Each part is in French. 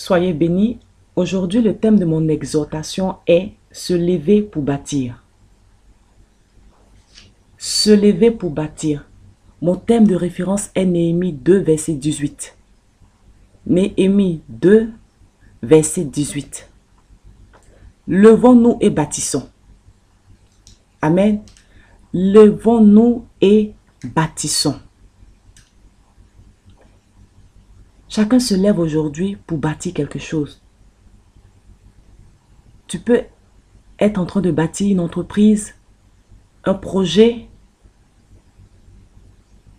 Soyez bénis. Aujourd'hui, le thème de mon exhortation est « Se lever pour bâtir ». Se lever pour bâtir. Mon thème de référence est Néhémie 2, verset 18. Néhémie 2, verset 18. Levons-nous et bâtissons. Amen. Levons-nous et bâtissons. Chacun se lève aujourd'hui pour bâtir quelque chose. Tu peux être en train de bâtir une entreprise, un projet,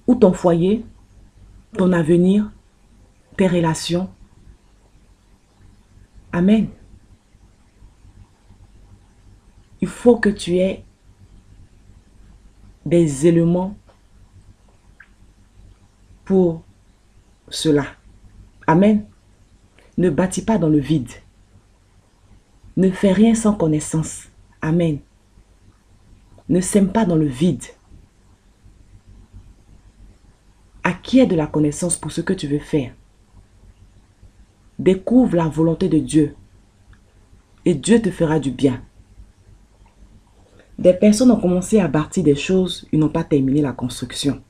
ou ton foyer, ton avenir, tes relations. Amen. Il faut que tu aies des éléments pour cela. Amen. Ne bâtis pas dans le vide. Ne fais rien sans connaissance. Amen. Ne sème pas dans le vide. Acquiers de la connaissance pour ce que tu veux faire. Découvre la volonté de Dieu. Et Dieu te fera du bien. Des personnes ont commencé à bâtir des choses, ils n'ont pas terminé la construction.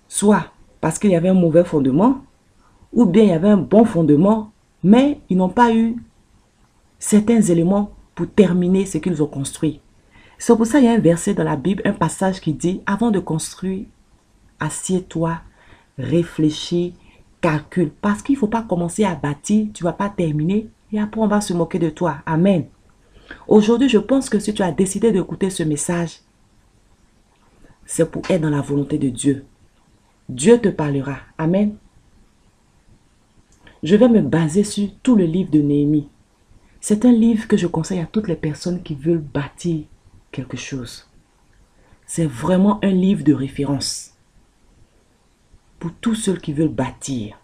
Soit parce qu'il y avait un mauvais fondement, ou bien il y avait un bon fondement, mais ils n'ont pas eu certains éléments pour terminer ce qu'ils ont construit. C'est pour ça qu'il y a un verset dans la Bible, un passage qui dit, avant de construire, assieds-toi, réfléchis, calcule. Parce qu'il ne faut pas commencer à bâtir, tu ne vas pas terminer, et après on va se moquer de toi. Amen. Aujourd'hui, je pense que si tu as décidé d'écouter ce message, c'est pour être dans la volonté de Dieu. Dieu te parlera. Amen. Je vais me baser sur tout le livre de Néhémie. C'est un livre que je conseille à toutes les personnes qui veulent bâtir quelque chose. C'est vraiment un livre de référence pour tous ceux qui veulent bâtir.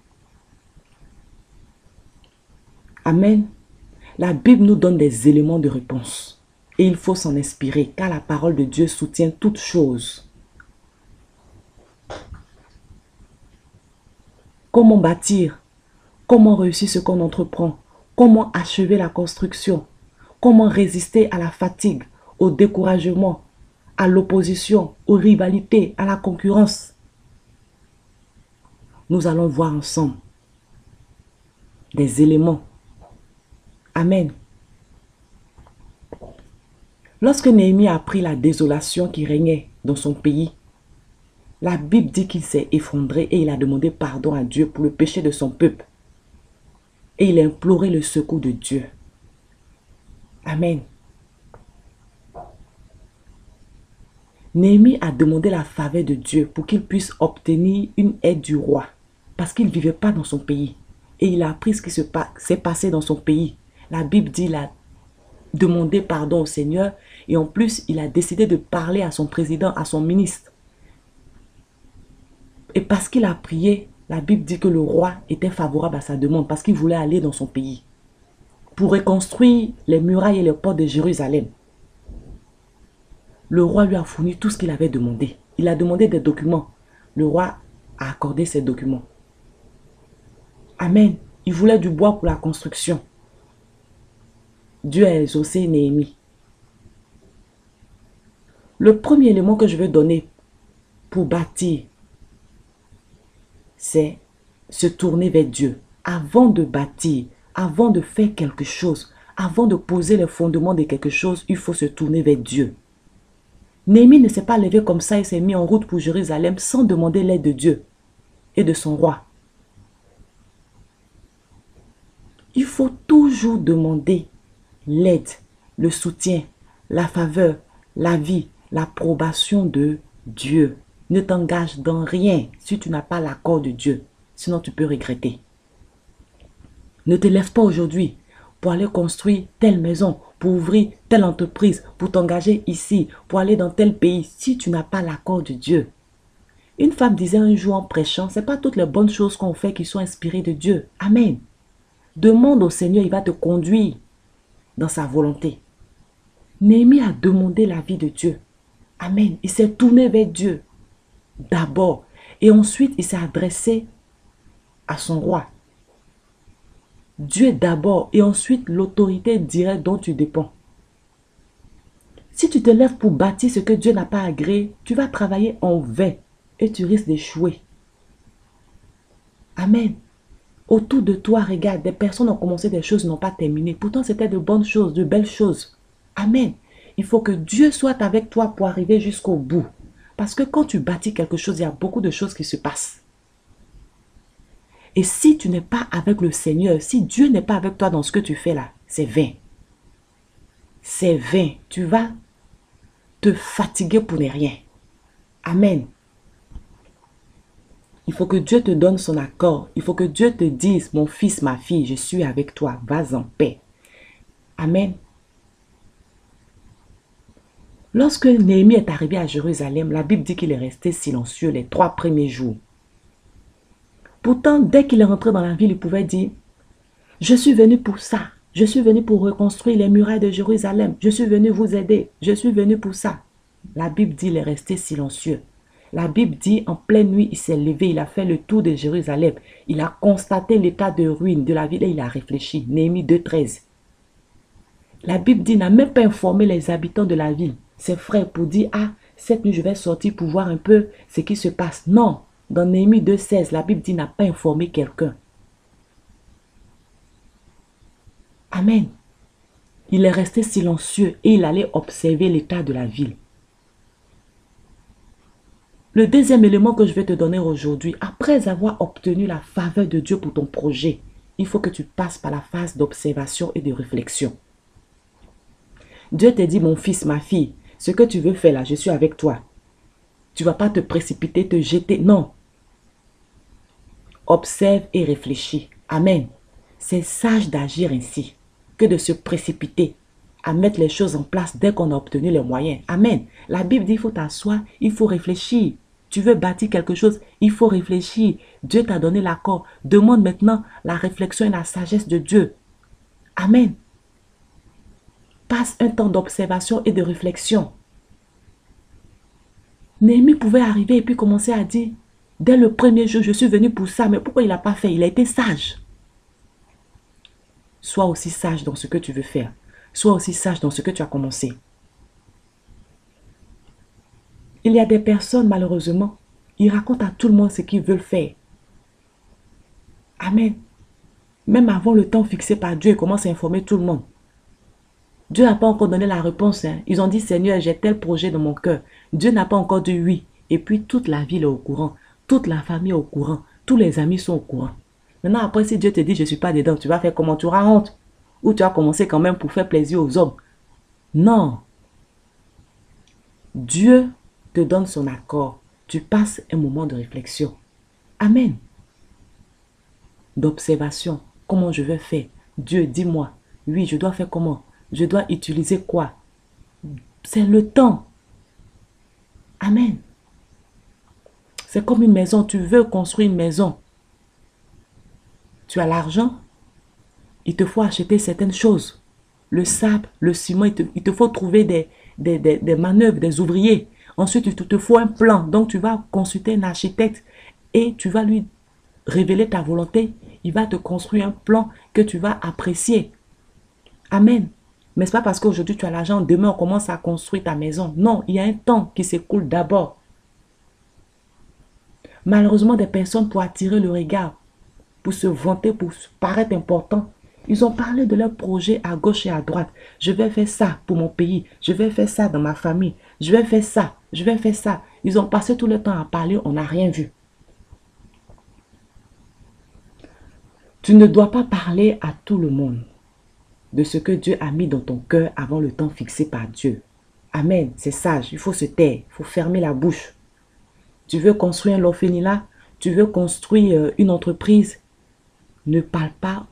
Amen. La Bible nous donne des éléments de réponse. Et il faut s'en inspirer, car la parole de Dieu soutient toutes choses. Comment bâtir? Comment réussir ce qu'on entreprend? Comment achever la construction? Comment résister à la fatigue, au découragement, à l'opposition, aux rivalités, à la concurrence? Nous allons voir ensemble des éléments. Amen. Lorsque Néhémie a appris la désolation qui régnait dans son pays, la Bible dit qu'il s'est effondré et il a demandé pardon à Dieu pour le péché de son peuple. Et il a imploré le secours de Dieu. Amen. Néhémie a demandé la faveur de Dieu pour qu'il puisse obtenir une aide du roi. Parce qu'il ne vivait pas dans son pays. Et il a appris ce qui s'est passé dans son pays. La Bible dit qu'il a demandé pardon au Seigneur. Et en plus, il a décidé de parler à son président, à son ministre. Et parce qu'il a prié, la Bible dit que le roi était favorable à sa demande. Parce qu'il voulait aller dans son pays. Pour reconstruire les murailles et les portes de Jérusalem. Le roi lui a fourni tout ce qu'il avait demandé. Il a demandé des documents. Le roi a accordé ces documents. Amen. Il voulait du bois pour la construction. Dieu a exaucé Néhémie. Le premier élément que je veux donner pour bâtir, c'est se tourner vers Dieu. Avant de bâtir, avant de faire quelque chose, avant de poser les fondements de quelque chose, il faut se tourner vers Dieu. Néhémie ne s'est pas levé comme ça et s'est mis en route pour Jérusalem sans demander l'aide de Dieu et de son roi. Il faut toujours demander l'aide, le soutien, la faveur, l'avis, l'approbation de Dieu. Ne t'engage dans rien si tu n'as pas l'accord de Dieu. Sinon tu peux regretter. Ne te lève pas aujourd'hui pour aller construire telle maison, pour ouvrir telle entreprise, pour t'engager ici, pour aller dans tel pays, si tu n'as pas l'accord de Dieu. Une femme disait un jour en prêchant, ce n'est pas toutes les bonnes choses qu'on fait qui sont inspirées de Dieu. Amen. Demande au Seigneur, il va te conduire dans sa volonté. Néhémie a demandé l'avis de Dieu. Amen. Il s'est tourné vers Dieu d'abord. Et ensuite, il s'est adressé à son roi. Dieu d'abord et ensuite l'autorité directe dont tu dépends. Si tu te lèves pour bâtir ce que Dieu n'a pas agréé, tu vas travailler en vain et tu risques d'échouer. Amen. Autour de toi, regarde, des personnes ont commencé des choses, n'ont pas terminé. Pourtant, c'était de bonnes choses, de belles choses. Amen. Il faut que Dieu soit avec toi pour arriver jusqu'au bout. Parce que quand tu bâtis quelque chose, il y a beaucoup de choses qui se passent. Et si tu n'es pas avec le Seigneur, si Dieu n'est pas avec toi dans ce que tu fais là, c'est vain. C'est vain. Tu vas te fatiguer pour ne rien. Amen. Il faut que Dieu te donne son accord. Il faut que Dieu te dise, mon fils, ma fille, je suis avec toi. Vas en paix. Amen. Lorsque Néhémie est arrivé à Jérusalem, la Bible dit qu'il est resté silencieux les 3 premiers jours. Pourtant, dès qu'il est rentré dans la ville, il pouvait dire, je suis venu pour ça. Je suis venu pour reconstruire les murailles de Jérusalem. Je suis venu vous aider. Je suis venu pour ça. La Bible dit qu'il est resté silencieux. La Bible dit, en pleine nuit, il s'est levé, il a fait le tour de Jérusalem. Il a constaté l'état de ruine de la ville et il a réfléchi. Néhémie 2,13. La Bible dit, il n'a même pas informé les habitants de la ville, ses frères, pour dire, ah, cette nuit, je vais sortir pour voir un peu ce qui se passe. Non, dans Néhémie 2,16, la Bible dit, il n'a pas informé quelqu'un. Amen. Il est resté silencieux et il allait observer l'état de la ville. Le deuxième élément que je vais te donner aujourd'hui, après avoir obtenu la faveur de Dieu pour ton projet, il faut que tu passes par la phase d'observation et de réflexion. Dieu te dit, mon fils, ma fille, ce que tu veux faire là, je suis avec toi. Tu ne vas pas te précipiter, te jeter. Non. Observe et réfléchis. Amen. C'est sage d'agir ainsi que de se précipiter à mettre les choses en place dès qu'on a obtenu les moyens. Amen. La Bible dit, il faut t'asseoir, il faut réfléchir. Tu veux bâtir quelque chose, il faut réfléchir. Dieu t'a donné l'accord. Demande maintenant la réflexion et la sagesse de Dieu. Amen. Passe un temps d'observation et de réflexion. Néhémie pouvait arriver et puis commencer à dire, dès le premier jour, je suis venu pour ça, mais pourquoi il n'a pas fait? Il a été sage. Sois aussi sage dans ce que tu veux faire. Sois aussi sage dans ce que tu as commencé. Il y a des personnes, malheureusement, ils racontent à tout le monde ce qu'ils veulent faire. Amen. Même avant le temps fixé par Dieu, ils commencent à informer tout le monde. Dieu n'a pas encore donné la réponse. Hein. Ils ont dit, Seigneur, j'ai tel projet dans mon cœur. Dieu n'a pas encore dit oui. Et puis toute la ville est au courant. Toute la famille est au courant. Tous les amis sont au courant. Maintenant, après, si Dieu te dit, je ne suis pas dedans, tu vas faire comment? Tu auras honte. Ou tu as commencé quand même pour faire plaisir aux hommes. Non. Dieu te donne son accord. Tu passes un moment de réflexion. Amen. D'observation. Comment je vais faire? Dieu, dis-moi. Oui, je dois faire comment? Je dois utiliser quoi? C'est le temps. Amen. C'est comme une maison. Tu veux construire une maison. Tu as l'argent. Il te faut acheter certaines choses. Le sable, le ciment, il te faut trouver des manœuvres, des ouvriers. Ensuite, il te faut un plan. Donc, tu vas consulter un architecte et tu vas lui révéler ta volonté. Il va te construire un plan que tu vas apprécier. Amen. Mais ce n'est pas parce qu'aujourd'hui tu as l'argent, demain on commence à construire ta maison. Non, il y a un temps qui s'écoule d'abord. Malheureusement, des personnes pour attirer le regard, pour se vanter, pour paraître important, ils ont parlé de leur projet à gauche et à droite. Je vais faire ça pour mon pays. Je vais faire ça dans ma famille. Je vais faire ça. Je vais faire ça. Ils ont passé tout le temps à parler, on n'a rien vu. Tu ne dois pas parler à tout le monde de ce que Dieu a mis dans ton cœur avant le temps fixé par Dieu. Amen, c'est sage, il faut se taire, il faut fermer la bouche. Tu veux construire un orphelinat, tu veux construire une entreprise, ne parle pas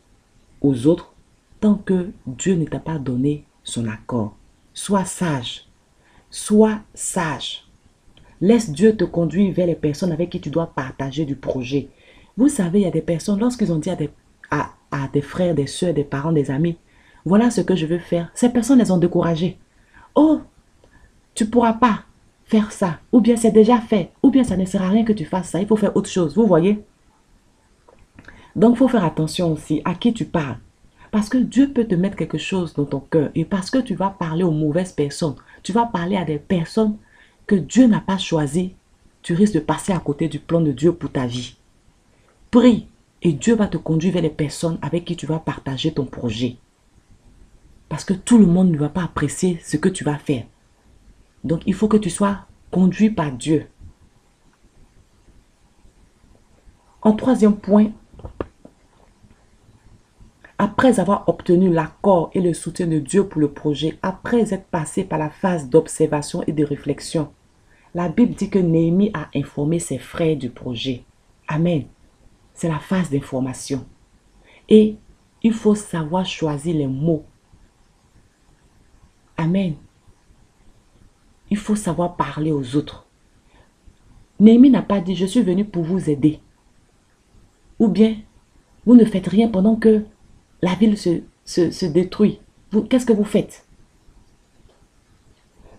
aux autres tant que Dieu ne t'a pas donné son accord. Sois sage, sois sage. Laisse Dieu te conduire vers les personnes avec qui tu dois partager du projet. Vous savez, il y a des personnes, lorsqu'ils ont dit à des frères, des soeurs, des parents, des amis, voilà ce que je veux faire. Ces personnes les ont découragées. Oh, tu ne pourras pas faire ça. Ou bien c'est déjà fait. Ou bien ça ne sert à rien que tu fasses ça. Il faut faire autre chose. Vous voyez? Donc, il faut faire attention aussi à qui tu parles. Parce que Dieu peut te mettre quelque chose dans ton cœur. Et parce que tu vas parler aux mauvaises personnes, tu vas parler à des personnes que Dieu n'a pas choisies, tu risques de passer à côté du plan de Dieu pour ta vie. Prie et Dieu va te conduire vers les personnes avec qui tu vas partager ton projet. Parce que tout le monde ne va pas apprécier ce que tu vas faire. Donc, il faut que tu sois conduit par Dieu. En troisième point, après avoir obtenu l'accord et le soutien de Dieu pour le projet, après être passé par la phase d'observation et de réflexion, la Bible dit que Néhémie a informé ses frères du projet. Amen. C'est la phase d'information. Et il faut savoir choisir les mots. Amen. Il faut savoir parler aux autres. Néhémie n'a pas dit « Je suis venu pour vous aider ». Ou bien, vous ne faites rien pendant que la ville se détruit. Qu'est-ce que vous faites?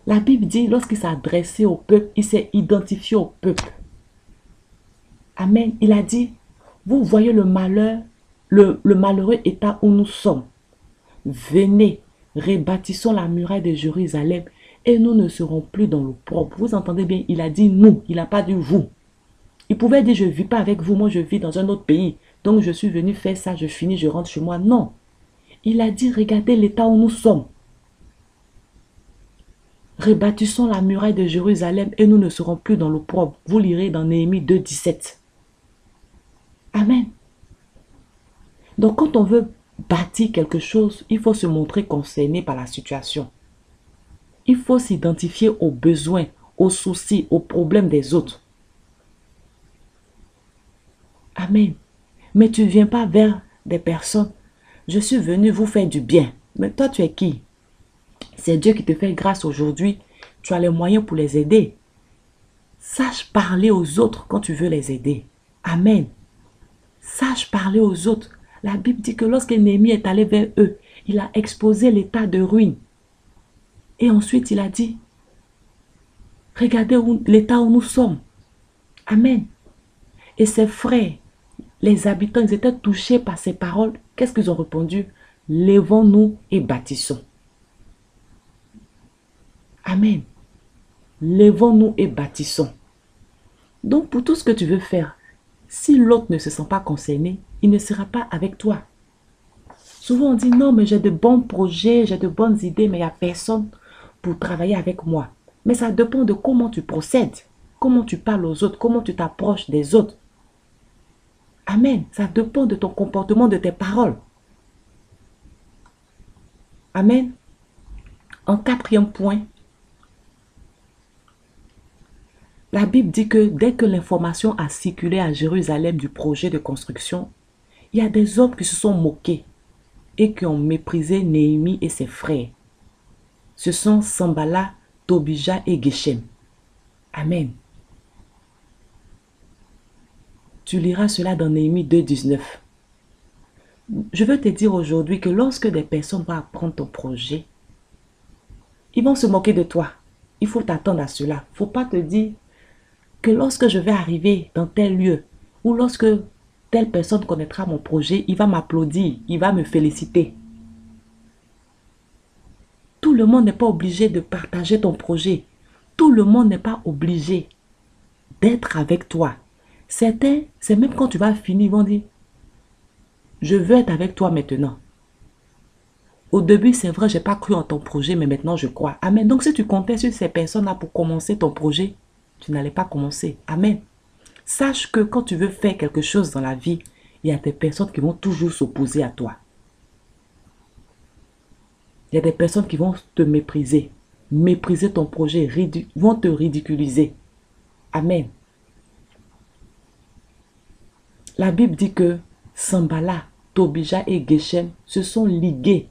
La Bible dit, lorsqu'il s'est adressé au peuple, il s'est identifié au peuple. Amen. Il a dit, vous voyez le malheur, le malheureux état où nous sommes. Venez, rebâtissons la muraille de Jérusalem et nous ne serons plus dans l'opprobre. Vous entendez bien, il a dit nous, il n'a pas dit vous. Il pouvait dire, je ne vis pas avec vous, moi je vis dans un autre pays. Donc je suis venu faire ça, je finis, je rentre chez moi. Non. Il a dit, regardez l'état où nous sommes. Rebâtissons la muraille de Jérusalem et nous ne serons plus dans l'opprobre. Vous lirez dans Néhémie 2, 17. Amen. Donc quand on veut bâtir quelque chose, il faut se montrer concerné par la situation. Il faut s'identifier aux besoins, aux soucis, aux problèmes des autres. Amen. Mais tu ne viens pas vers des personnes. Je suis venu vous faire du bien. Mais toi, tu es qui? C'est Dieu qui te fait grâce aujourd'hui. Tu as les moyens pour les aider. Sache parler aux autres quand tu veux les aider. Amen. Sache parler aux autres. La Bible dit que lorsque Néhémie est allé vers eux, il a exposé l'état de ruine. Et ensuite, il a dit, regardez l'état où nous sommes. Amen. Et ses frères, les habitants, ils étaient touchés par ces paroles. Qu'est-ce qu'ils ont répondu? Lèvons-nous et bâtissons. Amen. Lèvons-nous et bâtissons. Donc, pour tout ce que tu veux faire, si l'autre ne se sent pas concerné, il ne sera pas avec toi. Souvent, on dit, non, mais j'ai de bons projets, j'ai de bonnes idées, mais il n'y a personne pour travailler avec moi. Mais ça dépend de comment tu procèdes, comment tu parles aux autres, comment tu t'approches des autres. Amen. Ça dépend de ton comportement, de tes paroles. Amen. En quatrième point, la Bible dit que dès que l'information a circulé à Jérusalem du projet de construction, il y a des hommes qui se sont moqués et qui ont méprisé Néhémie et ses frères. Ce sont Sanballat, Tobija et Geshem. Amen. Tu liras cela dans Néhémie 2, 19. Je veux te dire aujourd'hui que lorsque des personnes vont apprendre ton projet, ils vont se moquer de toi. Il faut t'attendre à cela. Il ne faut pas te dire que lorsque je vais arriver dans tel lieu ou lorsque telle personne connaîtra mon projet, il va m'applaudir, il va me féliciter. Tout le monde n'est pas obligé de partager ton projet. Tout le monde n'est pas obligé d'être avec toi. Certains, c'est même quand tu vas finir, ils vont dire, je veux être avec toi maintenant. Au début, c'est vrai, je n'ai pas cru en ton projet, mais maintenant je crois. Amen. Donc si tu comptais sur ces personnes-là pour commencer ton projet, tu n'allais pas commencer. Amen. Sache que quand tu veux faire quelque chose dans la vie, il y a des personnes qui vont toujours s'opposer à toi. Il y a des personnes qui vont te mépriser, mépriser ton projet, vont te ridiculiser. Amen. La Bible dit que Sanballat, Tobija et Geshem se sont ligués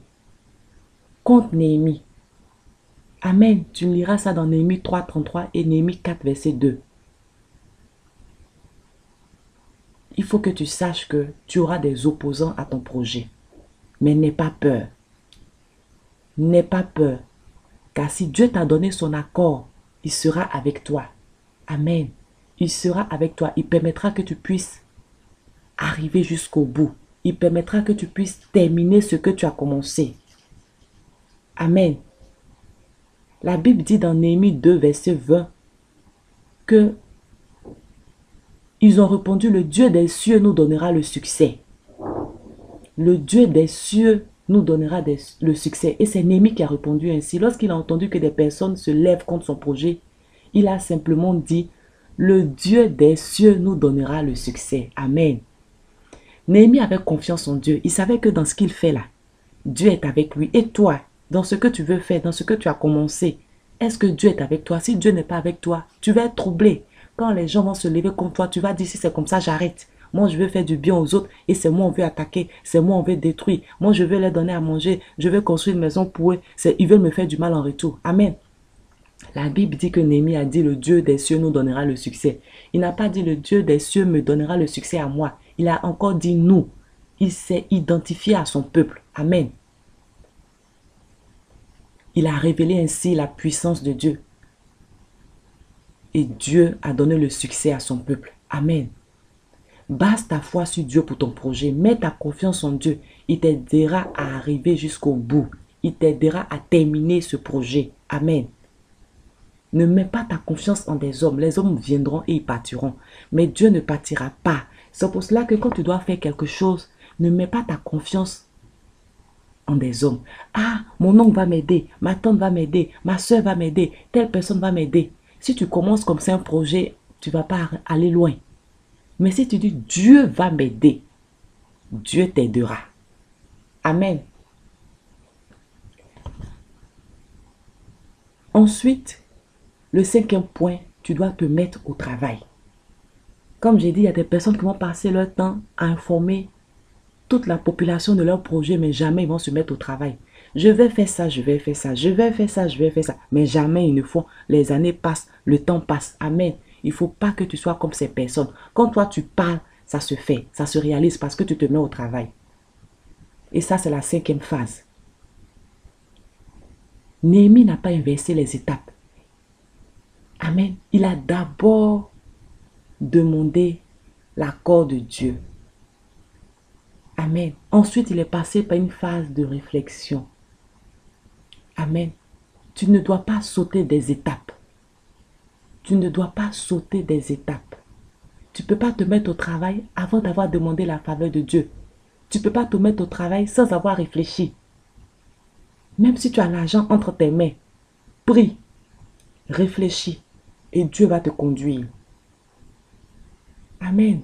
contre Néhémie. Amen. Tu liras ça dans Néhémie 3, 33 et Néhémie 4, verset 2. Il faut que tu saches que tu auras des opposants à ton projet. Mais n'aie pas peur. N'aie pas peur. Car si Dieu t'a donné son accord, il sera avec toi. Amen. Il sera avec toi. Il permettra que tu puisses arriver jusqu'au bout. Il permettra que tu puisses terminer ce que tu as commencé. Amen. La Bible dit dans Néhémie 2, verset 20, que ils ont répondu, le Dieu des cieux nous donnera le succès. Le Dieu des cieux nous donnera le succès. Et c'est Néhémie qui a répondu ainsi. Lorsqu'il a entendu que des personnes se lèvent contre son projet, il a simplement dit, le Dieu des cieux nous donnera le succès. Amen. Néhémie avait confiance en Dieu. Il savait que dans ce qu'il fait là, Dieu est avec lui. Et toi, dans ce que tu veux faire, dans ce que tu as commencé, est-ce que Dieu est avec toi? Si Dieu n'est pas avec toi, tu vas être troublé. Quand les gens vont se lever contre toi, tu vas dire, si c'est comme ça, j'arrête. Moi, je veux faire du bien aux autres et c'est moi on veut attaquer, c'est moi on veut détruire. Moi, je veux leur donner à manger, je veux construire une maison pour eux. Ils veulent me faire du mal en retour. Amen. La Bible dit que Néhémie a dit, le Dieu des cieux nous donnera le succès. Il n'a pas dit, le Dieu des cieux me donnera le succès à moi. Il a encore dit, nous. Il s'est identifié à son peuple. Amen. Il a révélé ainsi la puissance de Dieu. Et Dieu a donné le succès à son peuple. Amen. Base ta foi sur Dieu pour ton projet. Mets ta confiance en Dieu. Il t'aidera à arriver jusqu'au bout. Il t'aidera à terminer ce projet. Amen. Ne mets pas ta confiance en des hommes. Les hommes viendront et ils partiront. Mais Dieu ne partira pas. C'est pour cela que quand tu dois faire quelque chose, ne mets pas ta confiance en des hommes. Ah, mon oncle va m'aider, ma tante va m'aider, ma soeur va m'aider, telle personne va m'aider. Si tu commences comme c'est un projet, tu ne vas pas aller loin. Mais si tu dis Dieu va m'aider, Dieu t'aidera. Amen. Ensuite, le 5e point, tu dois te mettre au travail. Comme j'ai dit, il y a des personnes qui vont passer leur temps à informer toute la population de leur projet, mais jamais ils vont se mettre au travail. Je vais faire ça, je vais faire ça, je vais faire ça, je vais faire ça. Mais jamais ils ne font. Les années passent, le temps passe. Amen. Il ne faut pas que tu sois comme ces personnes. Quand toi tu parles, ça se fait, ça se réalise parce que tu te mets au travail. Et ça, c'est la 5e phase. Néhémie n'a pas inversé les étapes. Amen. Il a d'abord demandé l'accord de Dieu. Amen. Ensuite, il est passé par une phase de réflexion. Amen. Tu ne dois pas sauter des étapes. Tu ne dois pas sauter des étapes. Tu ne peux pas te mettre au travail avant d'avoir demandé la faveur de Dieu. Tu ne peux pas te mettre au travail sans avoir réfléchi. Même si tu as l'argent entre tes mains, prie, réfléchis et Dieu va te conduire. Amen.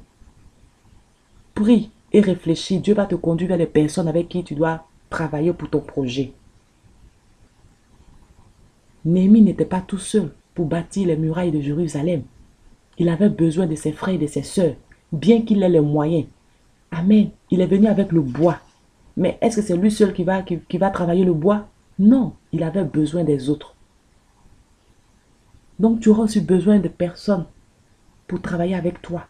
Prie et réfléchis. Dieu va te conduire vers les personnes avec qui tu dois travailler pour ton projet. Néhémie n'était pas tout seul pour bâtir les murailles de Jérusalem. Il avait besoin de ses frères et de ses sœurs, bien qu'il ait les moyens. Amen. Il est venu avec le bois. Mais est-ce que c'est lui seul qui va travailler le bois? Non, il avait besoin des autres. Donc tu auras aussi besoin de personnes pour travailler avec toi.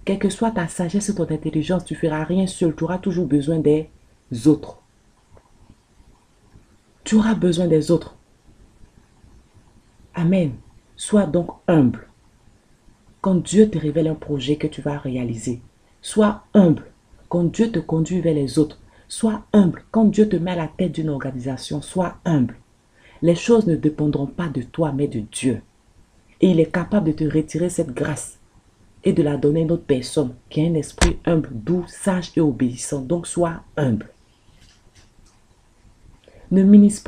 Quelle que soit ta sagesse ou ton intelligence, tu ne feras rien seul. Tu auras toujours besoin des autres. Tu auras besoin des autres. Amen. Sois donc humble. Quand Dieu te révèle un projet que tu vas réaliser, sois humble. Quand Dieu te conduit vers les autres, sois humble. Quand Dieu te met à la tête d'une organisation, sois humble. Les choses ne dépendront pas de toi, mais de Dieu. Et il est capable de te retirer cette grâce et de la donner à une autre personne qui a un esprit humble, doux, sage et obéissant. Donc, sois humble. Ne minimise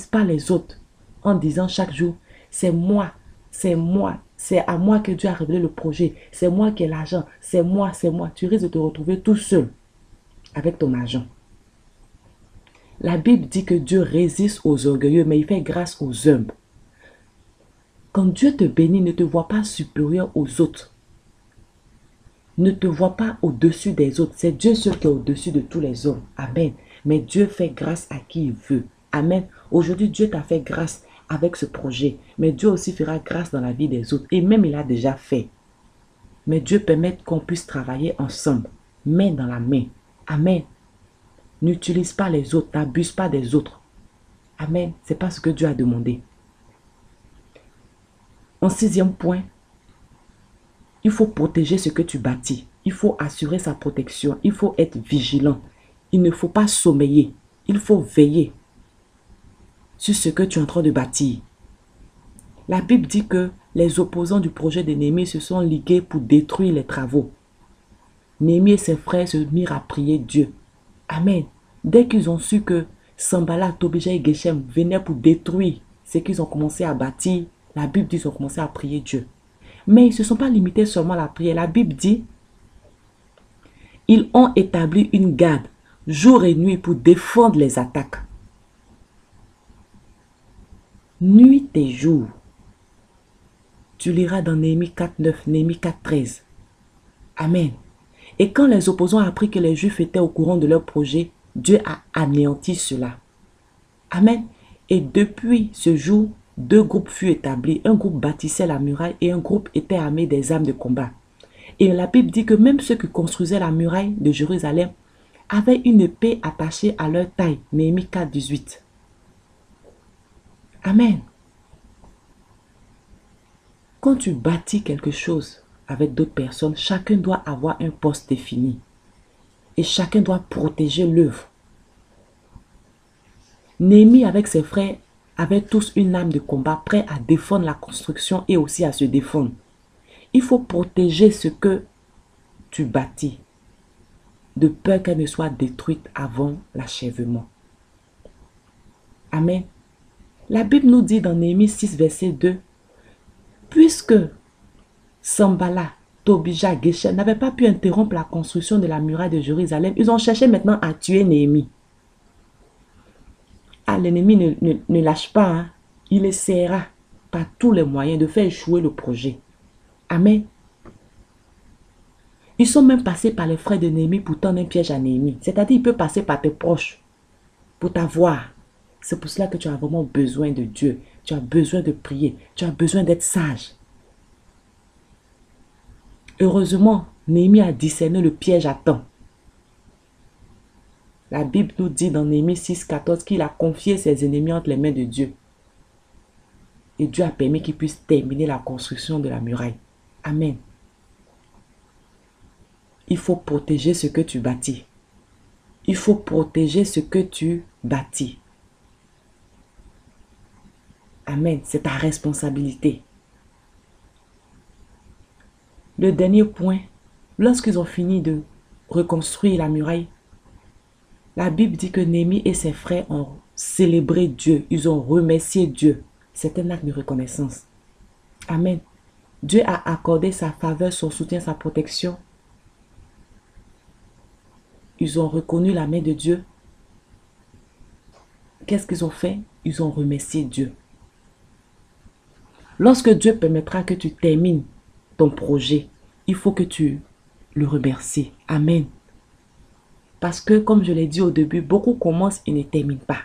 pas les autres en disant chaque jour, c'est moi, c'est à moi que Dieu a révélé le projet, c'est moi qui ai l'argent, c'est moi. Tu risques de te retrouver tout seul avec ton argent. La Bible dit que Dieu résiste aux orgueilleux, mais il fait grâce aux humbles. Quand Dieu te bénit, ne te vois pas supérieur aux autres. Ne te vois pas au-dessus des autres. C'est Dieu seul qui est au-dessus de tous les hommes. Amen. Mais Dieu fait grâce à qui il veut. Amen. Aujourd'hui, Dieu t'a fait grâce avec ce projet. Mais Dieu aussi fera grâce dans la vie des autres. Et même il a déjà fait. Mais Dieu permet qu'on puisse travailler ensemble. Main dans la main. Amen. N'utilise pas les autres. N'abuse pas des autres. Amen. C'est pas ce que Dieu a demandé. En 6e point, il faut protéger ce que tu bâtis. il faut assurer sa protection, il faut être vigilant. Il ne faut pas sommeiller, il faut veiller sur ce que tu es en train de bâtir. La Bible dit que les opposants du projet de Néhémie se sont ligués pour détruire les travaux. Néhémie et ses frères se mirent à prier Dieu. Amen. Dès qu'ils ont su que Sanballat, Tobija et Geshem venaient pour détruire ce qu'ils ont commencé à bâtir, la Bible dit qu'ils ont commencé à prier Dieu. Mais ils ne se sont pas limités seulement à la prière. La Bible dit, ils ont établi une garde jour et nuit pour défendre les attaques. Nuit et jour. Tu liras dans Néhémie 4.9, Néhémie 4.13. Amen. Et quand les opposants ont appris que les Juifs étaient au courant de leur projet, Dieu a anéanti cela. Amen. Et depuis ce jour, deux groupes furent établis. Un groupe bâtissait la muraille et un groupe était armé des armes de combat. Et la Bible dit que même ceux qui construisaient la muraille de Jérusalem avaient une épée attachée à leur taille. Néhémie 4.18. Amen. Quand tu bâtis quelque chose avec d'autres personnes, chacun doit avoir un poste défini. Et chacun doit protéger l'œuvre. Néhémie avec ses frères avaient tous une âme de combat, prêts à défendre la construction et aussi à se défendre. Il faut protéger ce que tu bâtis, de peur qu'elle ne soit détruite avant l'achèvement. Amen. La Bible nous dit dans Néhémie 6, verset 2, puisque Sanballat, Tobija, Geshem n'avaient pas pu interrompre la construction de la muraille de Jérusalem, ils ont cherché maintenant à tuer Néhémie. Ah, l'ennemi ne lâche pas, hein. Il essaiera par tous les moyens de faire échouer le projet. Amen. Ils sont même passés par les frères de Néhémie pour tendre un piège à Néhémie. C'est-à-dire, il peut passer par tes proches pour t'avoir. C'est pour cela que tu as vraiment besoin de Dieu. Tu as besoin de prier. Tu as besoin d'être sage. Heureusement, Néhémie a discerné le piège à temps. La Bible nous dit dans Néhémie 6, 14 qu'il a confié ses ennemis entre les mains de Dieu. Et Dieu a permis qu'il puisse terminer la construction de la muraille. Amen. Il faut protéger ce que tu bâtis. Il faut protéger ce que tu bâtis. Amen. C'est ta responsabilité. Le dernier point, lorsqu'ils ont fini de reconstruire la muraille, la Bible dit que Néhémie et ses frères ont célébré Dieu. Ils ont remercié Dieu. C'est un acte de reconnaissance. Amen. Dieu a accordé sa faveur, son soutien, sa protection. Ils ont reconnu la main de Dieu. Qu'est-ce qu'ils ont fait? Ils ont remercié Dieu. Lorsque Dieu permettra que tu termines ton projet, il faut que tu le remercies. Amen. Parce que, comme je l'ai dit au début, beaucoup commencent et ne terminent pas.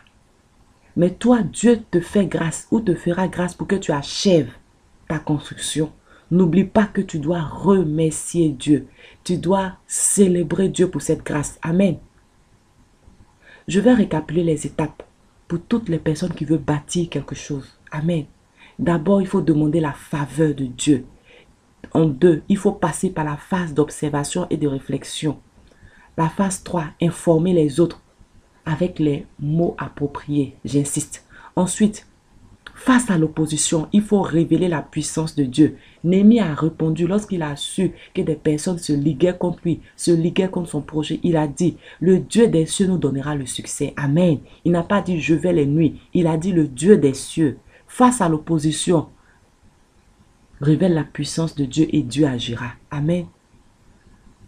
Mais toi, Dieu te fait grâce ou te fera grâce pour que tu achèves ta construction. N'oublie pas que tu dois remercier Dieu. Tu dois célébrer Dieu pour cette grâce. Amen. Je vais récapituler les étapes pour toutes les personnes qui veulent bâtir quelque chose. Amen. D'abord, il faut demander la faveur de Dieu. En deux, il faut passer par la phase d'observation et de réflexion. La phase 3, informer les autres avec les mots appropriés. J'insiste. Ensuite, face à l'opposition, il faut révéler la puissance de Dieu. Néhémie a répondu lorsqu'il a su que des personnes se liguaient contre lui, se liguaient contre son projet. Il a dit, le Dieu des cieux nous donnera le succès. Amen. Il n'a pas dit, je vais les nuire. Il a dit, le Dieu des cieux. Face à l'opposition, révèle la puissance de Dieu et Dieu agira. Amen.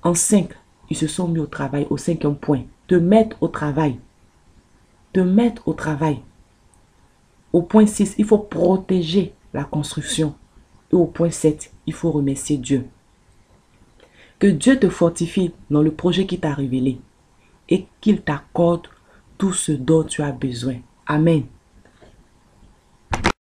En 5, ils se sont mis au travail, au 5e point. Te mettre au travail. Te mettre au travail. Au point 6, il faut protéger la construction. Et au point 7, il faut remercier Dieu. Que Dieu te fortifie dans le projet qu'il t'a révélé. Et qu'il t'accorde tout ce dont tu as besoin. Amen.